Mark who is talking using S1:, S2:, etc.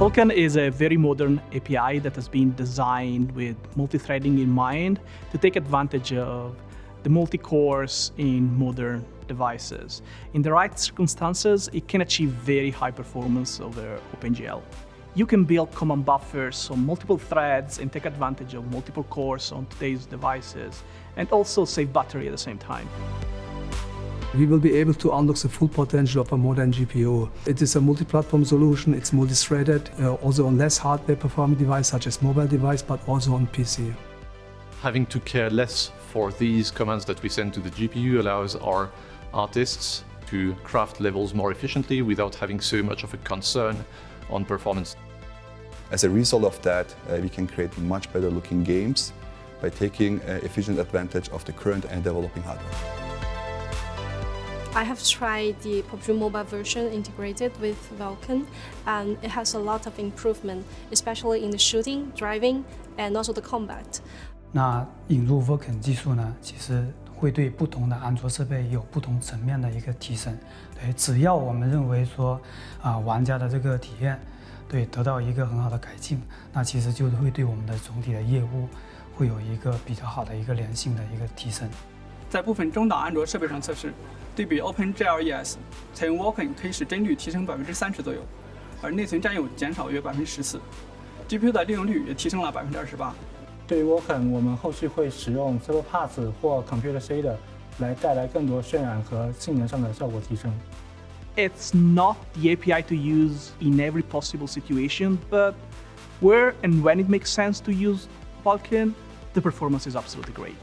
S1: Vulkan is a very modern API that has been designed with multi-threading in mind to take advantage of the multi-cores in modern devices. In the right circumstances, it can achieve very high performance over OpenGL. You can build command buffers on multiple threads and take advantage of multiple cores on today's devices, and also save battery at the same time.
S2: We will be able to unlock the full potential of a modern GPU. It is a multi-platform solution, it's multi-threaded, also on less hardware performing device such as mobile device, but also on PC.
S3: Having to care less for these commands that we send to the GPU allows our artists to craft levels more efficiently without having so much of a concern on performance.
S4: As a result of that, we can create much better looking games by taking efficient advantage of the current and developing hardware.
S5: I have tried the PUBG mobile version integrated with Vulkan, and it has a lot of improvement, especially in the shooting, driving, and also the combat.
S6: 那引入 Vulkan 技术呢，其实会对不同的安卓设备有不同层面的一个提升。对，只要我们认为说玩家的这个体验对得到一个很好的改进，那其实就会对我们的总体的业务会有一个比较好的一个粘性的一个提升。
S7: 在部分中档安卓设备上测试，对比 OpenGL ES， 采用 Vulkan 可以使帧率提升30%左右，而内存占用减少约14%，GPU 的利用率也提升了28%。
S8: 对于 Vulkan， 我们后续会使用 Server Pass 或 Computer Shader 来带来更多渲染和性能上的效果提升。
S1: It's not the API to use in every possible situation, but where and when it makes sense to use Vulkan, the performance is absolutely great.